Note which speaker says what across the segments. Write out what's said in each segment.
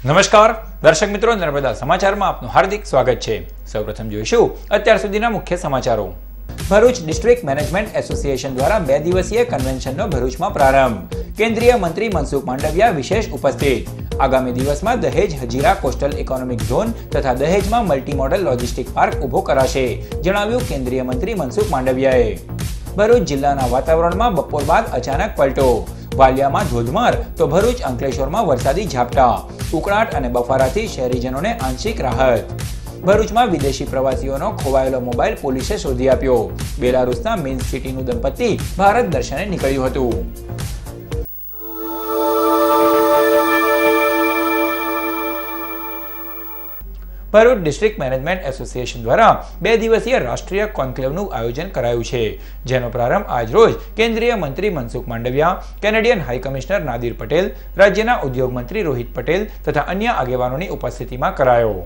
Speaker 1: નમસ્કાર દર્શક મિત્રો, નર્મદા સમાચારમાં આપનું હાર્દિક સ્વાગત છે। સૌપ્રથમ જોઈશું અત્યાર સુધીના મુખ્ય સમાચારો। ભરૂચ ડિસ્ટ્રિક્ટ મેનેજમેન્ટ એસોસિએશન દ્વારા 2 દિવસીય કન્વેન્શનનો ભરૂચમાં પ્રારંભ। કેન્દ્રીય મંત્રી મનસુખ માંડવિયા વિશેષ ઉપસ્થિત। આગામી દિવસમાં દહેજ હજીરા કોસ્ટલ ઇકોનોમિક ઝોન તથા દહેજમાં મલ્ટી મોડલ લોજિસ્ટિક પાર્ક ઊભો કરાશે, જણાવ્યું કેન્દ્રીય મંત્રી મનસુખ માંડવિયાએ। ભરૂચ જિલ્લાના વાતાવરણમાં બપોર બાદ અચાનક પલટો। વાલિયામાં ધોધમાર તો ભરૂચ અંકલેશ્વરમાં વરસાદી ઝાપટા। ઉકળાટ અને બફારાથી શહેરીજનોને આંશિક રાહત। ભરૂચમાં વિદેશી પ્રવાસીઓનો ખોવાયેલો મોબાઈલ પોલીસે શોધી આપ્યો। બેલારુસના મિન્સ્ક સિટીનું દંપતી ભારત દર્શને નીકળ્યું હતું। ભરૂચ ડિસ્ટ્રિક્ટ મેનેજમેન્ટ એસોસિએશન દ્વારા 2 દિવસીય રાષ્ટ્રીય કોન્ક્લેવનું આયોજન કરાયું છે, જેનો પ્રારંભ આજરોજ કેન્દ્રીય મંત્રી Mansukh Mandaviya, Canadian high commissioner Nadir Patel, રાજ્યના ઉદ્યોગ મંત્રી રોહિત પટેલ તથા અન્ય આગેવાનોની ઉપસ્થિતિમાં કરાયો।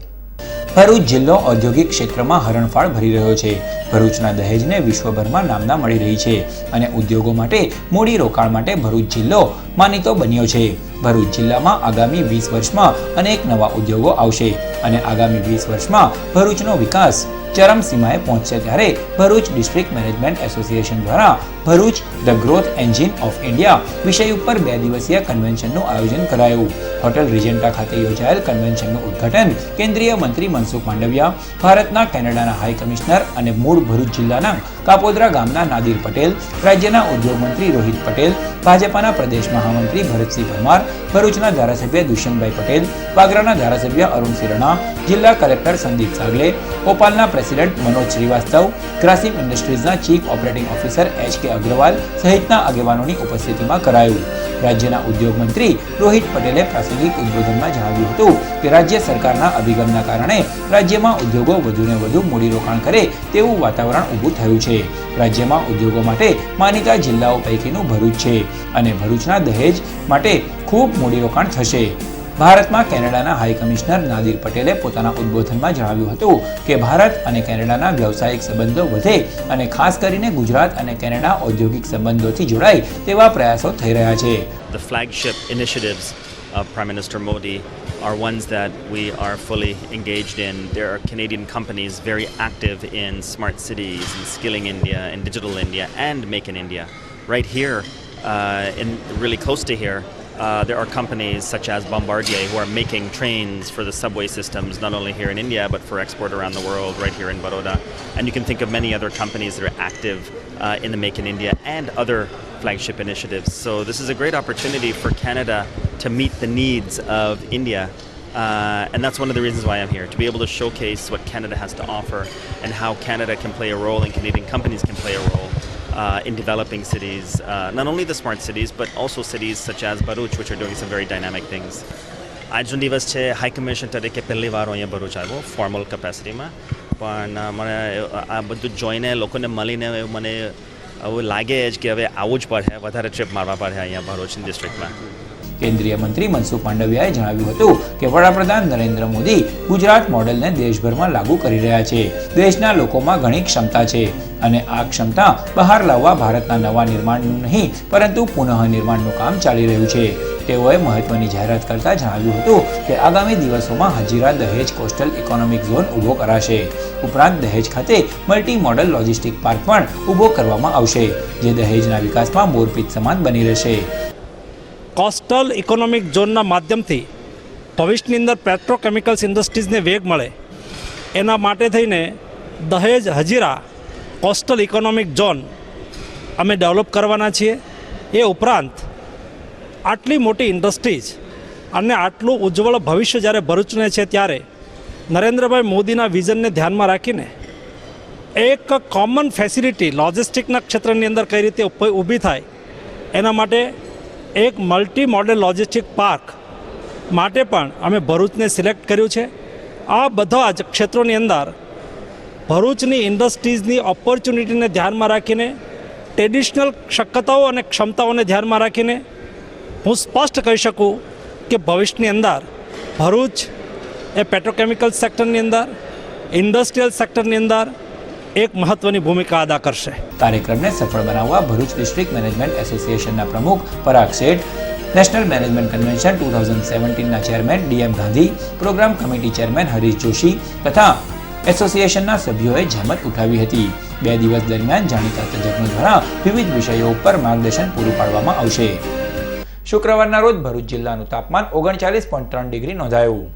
Speaker 1: ભરૂચ જિલ્લો ઔદ્યોગિક ક્ષેત્રમાં હરણફાળ ભરી રહ્યો છે। ભરૂચના દહેજને વિશ્વભરમાં નામના મળી રહી છે અને ઉદ્યોગો માટે મૂડી રોકાણ માટે ભરૂચ જિલ્લો માનીતો બન્યો છે। ભરૂચ જિલ્લામાં આગામી 20 વર્ષમાં અનેક નવા ઉદ્યોગો આવશે અને આગામી 20 વર્ષમાં ભરૂચનો વિકાસ ચરમસીમાએ પહોંચશે, ત્યારે ભરૂચ ડિસ્ટ્રિક્ટ મેનેજમેન્ટ એસોસિએશન દ્વારા Bharuch the growth engine of India વિષય ઉપર 2 દિવસીય કન્વેન્શનનું આયોજન કરાયું। હોટેલ રિજેન્ટા ખાતે યોજાયેલ કન્વેન્શનનું ઉદ્ઘાટન કેન્દ્રીય મંત્રી મનસુખ માંડવિયા, ભારતના કેનેડાના હાઈ કમિશનર અને મૂળ ભરૂચ જિલ્લાના કાપોદ્રા ગામના નાદિર પટેલ, રાજ્યના ઉદ્યોગ મંત્રી રોહિત પટેલ, ભાજપાના પ્રદેશ મહામંત્રી ભરતસિંહ પરમાર, ભરૂચના ધારાસભ્ય દુષ્યંતભાઈ પટેલ, વાગરાના ધારાસભ્ય અરુણસિંહ રણા, જિલ્લા કલેક્ટર સંદીપ સાગલે, ઓપાલના પ્રેસિડેન્ટ મનોજ શ્રીવાસ્તવ, ગ્રાસિમ ઇન્ડસ્ટ્રીઝના chief operating officer HK Agrawal સહિતના આગેવાનોની ઉપસ્થિતિમાં કરાયું। રાજ્યના ઉદ્યોગ મંત્રી રોહિત પટેલે પ્રાસંગિક ઉદ્બોધનમાં જણાવ્યું હતું કે રાજ્ય સરકારના અભિગમના કારણે રાજ્યમાં ઉદ્યોગો વધુને વધુ મૂડીરોકાણ કરે તેવું વાતાવરણ ઊભું થયું છે। રાજ્યમાં ઉદ્યોગો માટે માનીતા જિલ્લાઓ પૈકીનું ભરૂચ છે અને ભરૂચના દહેજ માટે ખૂબ મૂડીરોકાણ થશે। ભારતમાં કેનેડાના હાઈ કમિશનર નાદિર પટેલે પોતાના ઉદ્બોધનમાં જણાવ્યું હતું કે ભારત અને કેનેડાના વ્યવસાયિક સંબંધો વધે અને ખાસ કરીને ગુજરાત અને કેનેડા ઔદ્યોગિક સંબંધોથી જોડાય તેવા પ્રયાસો થઈ રહ્યા છે।
Speaker 2: The flagship initiatives of Prime Minister Modi are ones that we are fully engaged in. There are Canadian companies very active in smart cities, in Skilling India, in Digital India, and Make in India. Right here, in really close to here, there are companies such as Bombardier who are making trains for the subway systems, not only here in India, but for export around the world, right here in Baroda. And you can think of many other companies that are active in the Make in India and other flagship initiatives. So this is a great opportunity for Canada to meet the needs of India. And that's one of the reasons why I'm here, to be able to showcase what Canada has to offer and how Canada can play a role and Canadian companies can play a role in developing cities, not only the smart cities, but also cities such as Bharuch, which are doing some very dynamic things. આજનો દિવસ છે high commission તરીકે પહેલી વાર અહીંયા ભરૂચ આવ્યો formal કેપેસિટીમાં, પણ મને આ બધું જોઈને લોકોને મળીને મને એવું લાગે જ કે હવે આવું જ પડે, વધારે ટ્રીપ મારવા પડે અહીંયા ભરૂચ ડિસ્ટ્રિક્ટમાં।
Speaker 1: કેન્દ્રીય મંત્રી મનસુખ માંડવિયાએ જણાવ્યું હતું કે વડાપ્રધાન નરેન્દ્ર મોદી ગુજરાત મોડેલને દેશભરમાં લાગુ કરી રહ્યા છે। દેશના લોકોમાં ઘણી ક્ષમતા છે અને આ ક્ષમતા બહાર લાવવા ભારતના નવા નિર્માણનું નહીં પરંતુ પુનઃનિર્માણનું કામ ચાલી રહ્યું છે। તેઓએ મહત્વની જાહેરાત કરતા જણાવ્યું હતું કે આગામી દિવસોમાં હજીરા દહેજ કોસ્ટલ ઇકોનોમિક ઝોન ઊભો કરાશે। ઉપરાંત દહેજ ખાતે મલ્ટી મોડલ લોજિસ્ટિક પાર્ક પણ ઊભો કરવામાં આવશે, જે દહેજના વિકાસમાં મોરપીંછ સમાન બની રહેશે।
Speaker 3: કોસ્ટલ ઇકોનોમિક ઝોનના માધ્યમથી ભવિષ્યની અંદર પેટ્રોકેમિકલ્સ ઇન્ડસ્ટ્રીઝને વેગ મળે એના માટે થઈને દહેજ હજીરા કોસ્ટલ ઇકોનોમિક ઝોન અમે ડેવલપ કરવાના છીએ। એ ઉપરાંત આટલી મોટી ઇન્ડસ્ટ્રીઝ અને આટલું ઉજ્જવળ ભવિષ્ય જ્યારે ભરૂચને છે, ત્યારે નરેન્દ્રભાઈ મોદીના વિઝનને ધ્યાનમાં રાખીને એક કોમન ફેસિલિટી લોજિસ્ટિકના ક્ષેત્રની અંદર કઈ રીતે ઊભી થાય એના માટે એક મલ્ટી મોડેલ લોજિસ્ટિક પાર્ક માટે પણ અમે ભરૂચને સિલેક્ટ કર્યું છે। આ બધા જ ક્ષેત્રોની અંદર ભરૂચની ઇન્ડસ્ટ્રીઝની ઓપોર્ચ્યુનિટીને ધ્યાનમાં રાખીને, ટ્રેડિશનલ શક્યતાઓ અને ક્ષમતાઓને ધ્યાનમાં રાખીને હું સ્પષ્ટ કહી શકું કે ભવિષ્યની અંદર ભરૂચ એ પેટ્રોકેમિકલ સેક્ટરની અંદર, ઇન્ડસ્ટ્રીયલ સેક્ટરની અંદર એક મહત્વની ભૂમિકા અદા કરશે।
Speaker 1: કાર્યક્રમને સફળ બનાવવા ભરૂચ ડિસ્ટ્રિક્ટ મેનેજમેન્ટ એસોસિએશનના પ્રમુખ Parag Sheth, national management convention 2017ના chairman DM Gandhi, programme committee chairman Harish Joshi તથા એસોસિએશનના સભ્યોએ જહેમત ઉઠાવી હતી. 2 દિવસ દરમિયાન જાણીતા તજજ્ઞો દ્વારા વિવિધ વિષયો ઉપર માર્ગદર્શન પૂરું પાડવામાં આવશે. શુક્રવારના રોજ ભરૂચ જિલ્લાનું તાપમાન 39.3 ડિગ્રી નોંધાયું.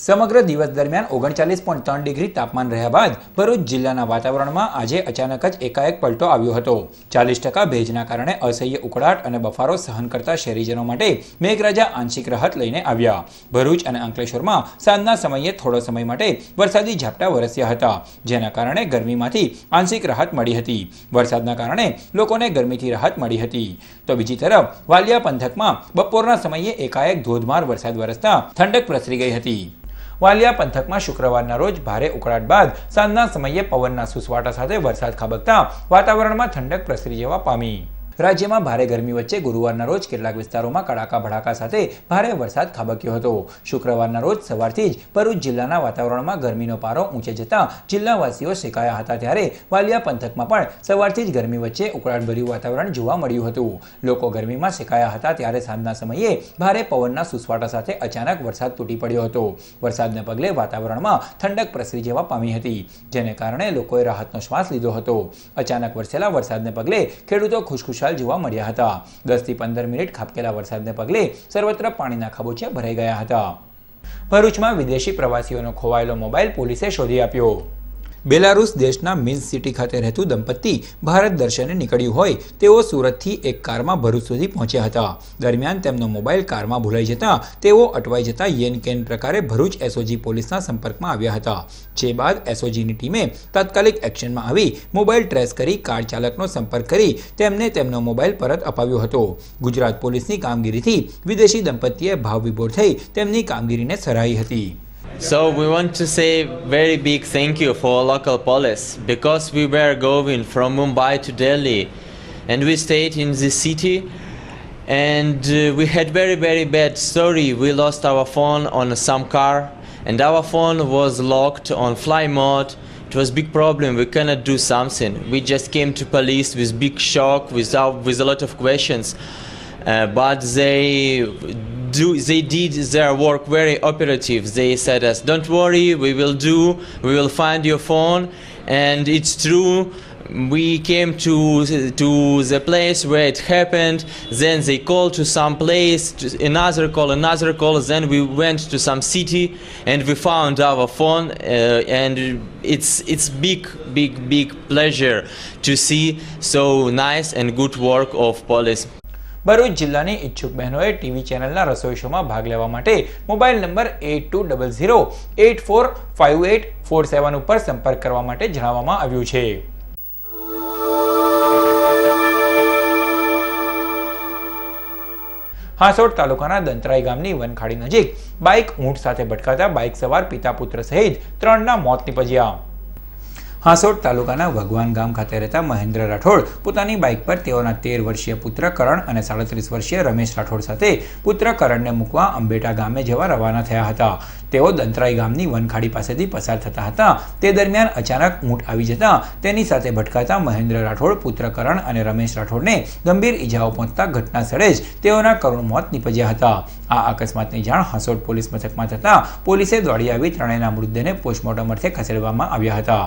Speaker 1: સમગ્ર દિવસ દરમિયાન 39.3 ડિગ્રી તાપમાન રહ્યા બાદ ભરૂચ જિલ્લાના વાતાવરણમાં આજે અચાનક જ એકાએક પલટો આવ્યો હતો. 40% ભેજના કારણે અસહ્ય ઉકળાટ અને બફારો સહન કરતા શહેરીજનો માટે મેઘરાજા આંશિક રાહત લઈને આવ્યા. ભરૂચ અને અંકલેશ્વરમાં સાંજના સમયે થોડો સમય માટે વરસાદી ઝાપટા વરસ્યા હતા, જેના કારણે ગરમીમાંથી આંશિક રાહત મળી હતી. વરસાદના કારણે લોકોને ગરમીથી રાહત મળી હતી. તો બીજી તરફ વાલિયા પંથકમાં બપોરના સમયે એકાએક ધોધમાર વરસાદ વરસતા ઠંડક પ્રસરી ગઈ હતી. વાલિયા પંથકમાં શુક્રવારના રોજ ભારે ઉકળાટ બાદ સાંજના સમયે પવનના સુસવાટા સાથે વરસાદ ખાબકતા વાતાવરણમાં ઠંડક પ્રસરી જવા પામી. રાજ્યમાં ભારે ગરમી વચ્ચે ગુરુવારના રોજ કેટલાક વિસ્તારોમાં કડાકા ભડાકા સાથે ભારે વરસાદ ખાબક્યો હતો. શુક્રવારના રોજ સવારથી જ ભરૂચ જિલ્લાના વાતાવરણમાં ગરમીનો પારો ઊંચે જતા જિલ્લાવાસીઓ શેકાયા હતા, ત્યારે વાલિયા પંથકમાં પણ સવારથી જ ગરમી વચ્ચે ઉકળાટભર્યું વાતાવરણ જોવા મળ્યું હતું. લોકો ગરમીમાં શેકાયા હતા, ત્યારે સાંજના સમયે ભારે પવનના સુસવાટા સાથે અચાનક વરસાદ તૂટી પડ્યો હતો. વરસાદને પગલે વાતાવરણમાં ઠંડક પ્રસરી જવા પામી હતી, જેને કારણે લોકોએ રાહતનો શ્વાસ લીધો હતો. અચાનક વરસેલા વરસાદને પગલે ખેડૂતો ખુશખુશાલ જોવા મળ્યા હતા. 10 થી 15 મિનિટ ખાબકેલા વરસાદને પગલે સર્વત્ર પાણીના ખાબોચિયા ભરાઈ ગયા હતા. ભરૂચમાં વિદેશી પ્રવાસીઓનો ખોવાયેલો મોબાઈલ પોલીસે શોધી આપ્યો. બેલારુસ દેશના મિન્સ્ક સિટી ખાતે રહેતું દંપતી ભારત દર્શને નીકળ્યું હોય તેઓ સુરતથી એક કારમાં ભરૂચ સુધી પહોંચ્યા હતા. દરમિયાન તેમનો મોબાઈલ કારમાં ભૂલાઈ જતા તેઓ અટવાઈ જતા યેન કેન પ્રકારે ભરૂચ એસઓજી પોલીસના સંપર્કમાં આવ્યા હતા. જે બાદ એસઓજીની ટીમે તાત્કાલિક એક્શનમાં આવી મોબાઈલ ટ્રેસ કરી કાર ચાલકનો સંપર્ક કરી તેમને તેમનો મોબાઈલ પરત અપાવ્યો હતો. ગુજરાત પોલીસની કામગીરીથી વિદેશી દંપતીએ ભાવવિભોર થઈ તેમની કામગીરીને સરાહી હતી.
Speaker 4: So we want to say very big thank you for local police, because we were going from Mumbai to Delhi and we stayed in the city and we had very bad story. We lost our phone on some car and our phone was locked on fly mode. It was big problem. We cannot do something. We just came to police with big shock, with a lot of questions, but they did their work very operative. They said us, don't worry, we will find your phone. And it's true, we came to the place where it happened, then they called to some place, another call, then we went to some city and we found our phone, and it's big pleasure to see so nice and good work of police.
Speaker 1: Bharuch જિલ્લાની ઈચ્છુક બહેનોએ TV ચેનલના રસોઈ શોમાં ભાગ લેવા માટે mobile number 8200845847 ઉપર સંપર્ક કરવા માટે જણાવવામાં આવ્યું છે. હાંસોડ તાલુકાના દંતરાઈ ગામની વનખાડી નજીક બાઇક ઊંટ સાથે ભટકાતા બાઇક સવાર પિતા પુત્ર સહિત 3ના મોત નીપજ્યા. હાંસોડ તાલુકાના ભગવાન ગામ ખાતે રહેતા મહેન્દ્ર રાઠોડ પોતાની બાઇક પર તેઓના 13 વર્ષીય પુત્ર કરણ અને 37 વર્ષીય રમેશ રાઠોડ સાથે પુત્ર કરણને મૂકવા અંબેટા ગામે જવા રવાના થયા હતા. તેઓ દંતરાઈ ગામની વનખાડી પાસેથી પસાર થતા હતા. તે દરમિયાન અચાનક ઊંટ આવી જતા તેની સાથે ભટકાતા મહેન્દ્ર રાઠોડ, પુત્ર કરણ અને રમેશ રાઠોડને ગંભીર ઈજાઓ પહોંચતા ઘટના સ્થળે જ તેઓના કરુણ મોત નીપજ્યા હતા. આ અકસ્માતની જાણ હાંસોડ પોલીસ મથકમાં થતા પોલીસે દોડી આવી ત્રણેયના મૃતદેહને પોસ્ટમોર્ટમ અર્થે ખસેડવામાં આવ્યા હતા.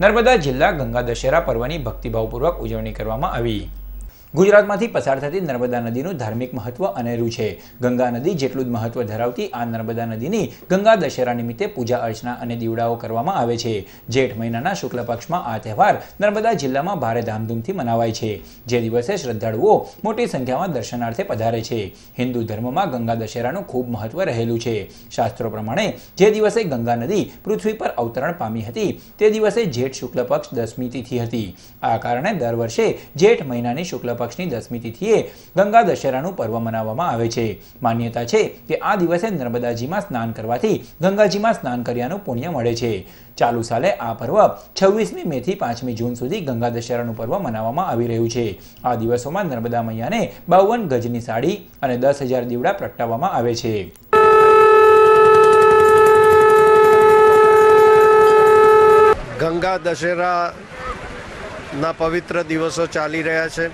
Speaker 1: નર્મદા જિલ્લા ગંગા દશેરા પર્વની ભક્તિભાવપૂર્વક ઉજવણી કરવામાં આવી. ગુજરાતમાંથી પસાર થતી નર્મદા નદીનું ધાર્મિક મહત્વ અનેરું છે. ગંગા નદી જેટલું જ મહત્વ ધરાવતી આ નર્મદા નદીની ગંગા દશેરા નિમિત્તે પૂજા અર્ચના અને દીવડાઓ કરવામાં આવે છે. જેઠ મહિનાના શુક્લ પક્ષમાં આ તહેવાર નર્મદા જિલ્લામાં ભારે ધામધૂમથી મનાવાય છે. જે દિવસે શ્રદ્ધાળુઓ મોટી સંખ્યામાં દર્શનાર્થે પધારે છે. હિન્દુ ધર્મમાં ગંગા દશેરાનું ખૂબ મહત્વ રહેલું છે. શાસ્ત્રો પ્રમાણે જે દિવસે ગંગા નદી પૃથ્વી પર અવતરણ પામી હતી તે દિવસે જેઠ શુક્લ પક્ષ 10મી તિથિ હતી. આ કારણે દર વર્ષે જેઠ મહિનાની શુક્લ પક્ષની 10મી તિથિએ ગંગા દશેરાનું પર્વ મનાવવામાં આવે છે. માન્યતા છે કે આ દિવસે નર્મદાજીમાં સ્નાન કરવાથી ગંગાજીમાં સ્નાન કર્યાનું પુણ્ય મળે છે. ચાલુ સાલે આ પર્વ 26મી મે થી 5મી જૂન સુધી ગંગા દશેરાનું પર્વ મનાવવામાં આવી રહ્યું છે. આ દિવસોમાં નર્મદા મૈયાને 52 ગજની સાડી અને 10,000 દીવડા પ્રગટાવવામાં આવે છે.
Speaker 5: ગંગા દશેરાના પવિત્ર દિવસો ચાલી રહ્યા છે.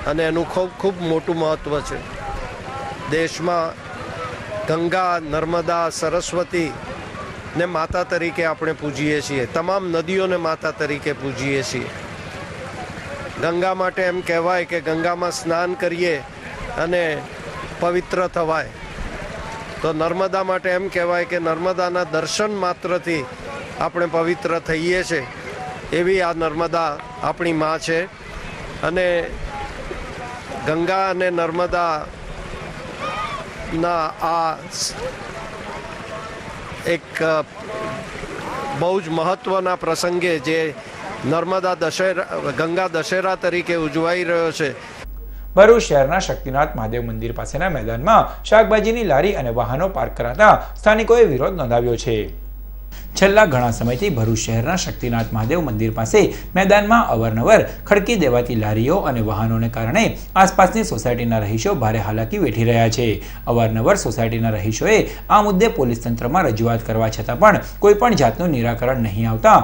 Speaker 5: અને એનું ખૂબ મોટું મહત્ત્વ છે. દેશમાં ગંગા, નર્મદા, સરસ્વતી ને માતા તરીકે આપણે પૂજીએ છીએ. તમામ નદીઓને માતા તરીકે પૂજીએ છીએ. ગંગા માટે એમ કહેવાય કે ગંગામાં સ્નાન કરીએ અને પવિત્ર થવાય. તો નર્મદા માટે એમ કહેવાય કે નર્મદાના દર્શન માત્રથી આપણે પવિત્ર થઈએ છીએ. એવી આ નર્મદા આપણી માં છે. અને ગંગા અને નર્મદાના આ એક બહુ જ મહત્ત્વના પ્રસંગે જે નર્મદા દશેરા, ગંગા દશેરા તરીકે ઉજવાઈ રહ્યો છે.
Speaker 1: ભરૂચ શહેરના શક્તિનાથ મહાદેવ મંદિર પાસેના મેદાનમાં શાકભાજીની લારી અને વાહનો પાર્ક કરાતા સ્થાનિકોએ વિરોધ નોંધાવ્યો છે. છેલ્લા ઘણા સમયથી ભરૂચ શહેરના શક્તિનાથ મહાદેવ મંદિર પાસે મેદાનમાં અવારનવાર ખડકી દેવાતી લારીઓ અને વાહનોને કારણે આસપાસની સોસાયટીના રહીશો ભારે હાલાકી વેઠી રહ્યા છે. અવારનવાર સોસાયટીના રહીશોએ આ મુદ્દે પોલીસ તંત્રમાં રજૂઆત કરવા છતાં પણ કોઈ પણ જાતનું નિરાકરણ નહીં આવતા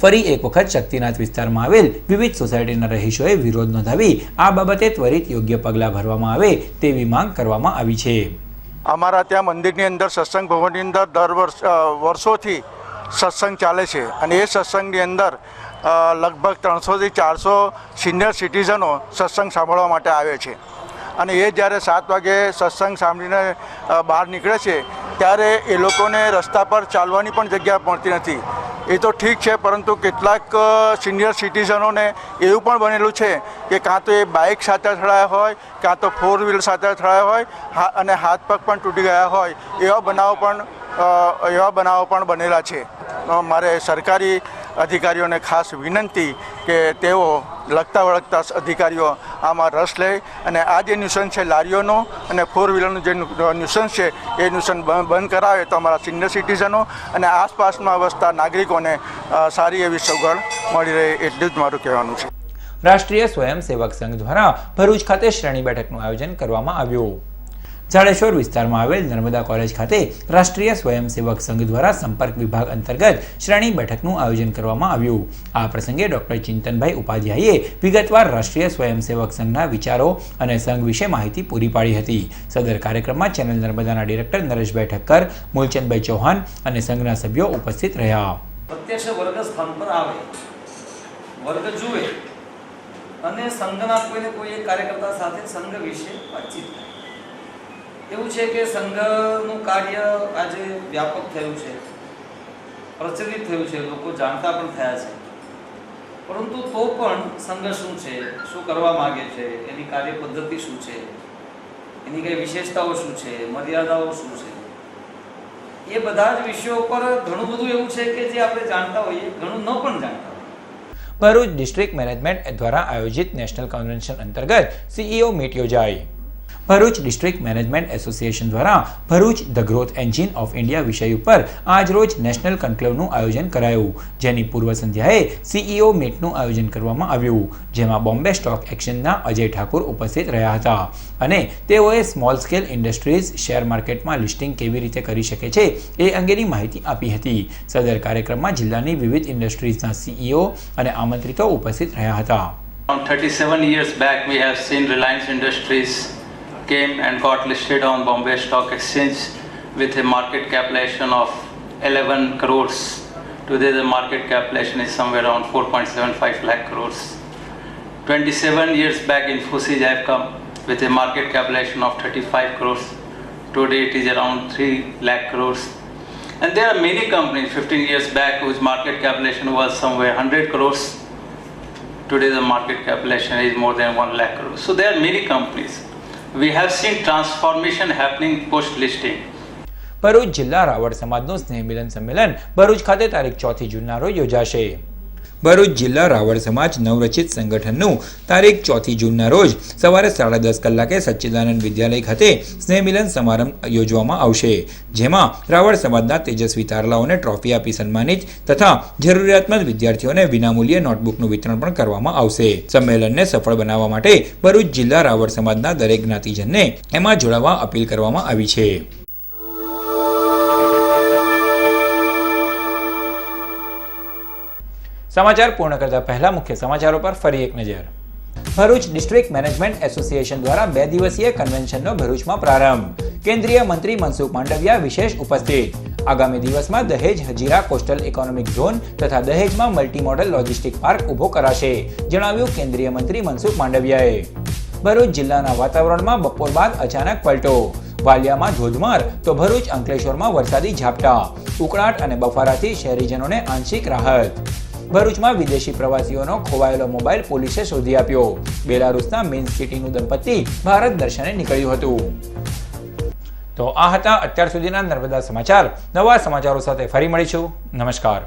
Speaker 1: ફરી એક વખત શક્તિનાથ વિસ્તારમાં આવેલ વિવિધ સોસાયટીના રહીશોએ વિરોધ નોંધાવી આ બાબતે ત્વરિત યોગ્ય પગલાં ભરવામાં આવે તેવી માંગ કરવામાં આવી છે.
Speaker 6: અમારા ત્યાં મંદિરની અંદર સત્સંગ ભવનની અંદર દર વર્ષોથી સત્સંગ ચાલે છે અને એ સત્સંગની અંદર લગભગ 300થી 400 સિનિયર સિટીઝનો સત્સંગ સાંભળવા માટે આવે છે. અને એ જ્યારે 7 વાગે સત્સંગ સાંભળીને બહાર નીકળે છે ત્યારે એ લોકોને રસ્તા પર ચાલવાની પણ જગ્યા મળતી નથી. એ તો ઠીક છે, પરંતુ કેટલાક સિનિયર સિટીઝનોને એવું પણ બનેલું છે કે કાં તો એ બાઇક સાથે અથડાયા હોય, કાં તો 4 વ્હીલર સાથે અથડાયા હોય અને હાથ પગ પણ તૂટી ગયા હોય. એવા બનાવો પણ બનેલા છે. મારે સરકારી અધિકારીઓને ખાસ વિનંતી કે તેઓ લગતા વળગતા અધિકારીઓ આમાં રસ લે અને આ જે ન્યુસન્સ છે લારીઓનું અને 4 વ્હીલરનું જે ન્યુસન્સ છે એ ન્યુસન્સ બંધ કરાવે તો અમારા સિનિયર સિટીઝનો અને આસપાસમાં વસતા નાગરિકોને સારી એવી સગવડ મળી રહે, એટલું જ મારું કહેવાનું છે.
Speaker 1: રાષ્ટ્રીય સ્વયંસેવક સંઘ દ્વારા ભરૂચ ખાતે શ્રેણી બેઠકનું આયોજન કરવામાં આવ્યું. જાડેશ્વર વિસ્તારમાં આવેલ નર્મદા કોલેજ ખાતે રાષ્ટ્રીય સ્વયંસેવક સંઘ દ્વારા સંપર્ક વિભાગ અંતર્ગત શ્રેણી બેઠકનું આયોજન કરવામાં આવ્યું. આ પ્રસંગે ડોક્ટર ચિંતનભાઈ ઉપાધ્યાયે વિગતવાર રાષ્ટ્રીય સ્વયંસેવક સંઘના વિચારો અને સંઘ વિશે માહિતી પૂરી પાડી હતી. સદર કાર્યક્રમમાં ચેનલ નર્મદાના ડિરેક્ટર નરેશભાઈ ઠક્કર, મૂલચંદભાઈ ચૌહાણ અને સંઘના સભ્યો ઉપસ્થિત રહ્યા.
Speaker 7: પ્રત્યક્ષ વર્ગ સ્થાન પર આવે, વર્ગ જુએ અને સંઘના કોઈને કોઈ એક કાર્યકર્તા સાથે સંઘ વિશે વાતચીત થાય. એવું છે કે સંઘનું કાર્ય આજે વ્યાપક થયું છે, પ્રચલિત થયું છે, લોકો જાણતા પણ થયા છે. પરંતુ તો પણ સંઘ શું છે, શું કરવા માગે છે, એની કાર્ય પદ્ધતિ શું છે, એની કઈ વિશેષતાઓ શું છે, મર્યાદાઓ શું છે, એ બધા જ વિષયો પર ઘણું બધું એવું છે કે જે આપણે જાણતા હોઈએ, ઘણું ન પણ જાણતા હોઈએ.
Speaker 1: ભરૂચ ડિસ્ટ્રિક્ટ મેનેજમેન્ટ દ્વારા આયોજિત નેશનલ કન્વેન્શન અંતર્ગત સીઈઓ મીટ યોજાઈ. ભરૂચ ડિસ્ટ્રિક્ટ મેનેજમેન્ટ એસોસિએશન દ્વારા Bharuch the growth engine of India વિષય ઉપર આજરોજ નેશનલ કન્ક્લેવનું આયોજન કરાયું, જેની પૂર્વ સંધ્યાએ સીઈઓ મીટનું આયોજન કરવામાં આવ્યું, જેમાં બોમ્બે સ્ટોક એક્સચેન્જના અજય ઠાકુર ઉપસ્થિત રહ્યા હતા અને તેઓએ સ્મોલ સ્કેલ ઇન્ડસ્ટ્રીઝ શેર માર્કેટમાં લિસ્ટિંગ કેવી રીતે કરી શકે છે એ અંગેની માહિતી આપી હતી. સદર કાર્યક્રમમાં જિલ્લાની વિવિધ ઇન્ડસ્ટ્રીઝના સીઈઓ અને આમંત્રિતો ઉપસ્થિત રહ્યા હતા.
Speaker 8: 37 years back we have seen Reliance Industries came and got listed on Bombay Stock Exchange with a market capitalization of 11 crores. Today the market capitalization is somewhere around 4.75 lakh crores. 27 years back Infosys have come with a market capitalization of 35 crores. Today it is around 3 lakh crores. And there are many companies 15 years back whose market capitalization was somewhere 100 crores. Today the market capitalization is more than 1 lakh crores. So there are many companies. We have seen transformation happening post listing.
Speaker 1: Bharuch જિલ્લા રાવળ સમાજનું સ્નેહ મિલન સંમેલન ભરૂચ ખાતે તારીખ 4 જૂનના રોજ યોજાશે. ભરૂચ જિલ્લા રાવળ સમાજ નવરચિત સંગઠનનું તારીખ 4 જૂનના રોજ સવારે 10:30 કલાકે સચ્ચિદાનંદ વિદ્યાલય ખાતે સ્નેહ મિલન સમારંભ યોજવામાં આવશે, જેમાં રાવળ સમાજના તેજસ્વી તારલાઓને ટ્રોફી આપી સન્માનિત તથા જરૂરિયાતમંદ વિદ્યાર્થીઓને વિનામૂલ્યે નોટબુકનું વિતરણ પણ કરવામાં આવશે. સંમેલનને સફળ બનાવવા માટે ભરૂચ જિલ્લા રાવળ સમાજના દરેક જ્ઞાતિજનને એમાં જોડાવા અપીલ કરવામાં આવી છે. સમાચાર પૂર્ણ કરતા પહેલા મુખ્ય સમાચારો પર ફરી એક નજર. ભરૂચ ડિસ્ટ્રિક્ટ મેનેજમેન્ટ એસોસિએશન દ્વારા 2 દિવસીય કન્વેન્શનનો ભરૂચમાં પ્રારંભ. કેન્દ્રીય મંત્રી મનસુખ માંડવિયા વિશેષ ઉપસ્થિત. આગામી દિવસમાં દહેજ હજીરા કોસ્ટલ ઇકોનોમિક ઝોન તથા દહેજમાં મલ્ટી મોડલ લોજિસ્ટિક પાર્ક ઊભો કરાશે, જણાવ્યું કેન્દ્રીય મંત્રી મનસુખ માંડવિયાએ. ભરૂચ જિલ્લાના વાતાવરણમાં બપોર બાદ અચાનક પલટો. વાલિયામાં ધોધમાર તો ભરૂચ અંકલેશ્વરમાં વરસાદી ઝાપટા. ઉકળાટ અને બફારાથી શહેરીજનોને આંશિક રાહત. ભરૂચમાં વિદેશી પ્રવાસીઓનો ખોવાયેલો મોબાઈલ પોલીસે શોધી આપ્યો. બેલારુસના મિન્સ્ક સિટીનું દંપતી ભારત દર્શને નીકળ્યું હતું. તો આ હતા અત્યાર સુધીના નર્મદા સમાચાર. નવા સમાચારો સાથે ફરી મળીશું. નમસ્કાર.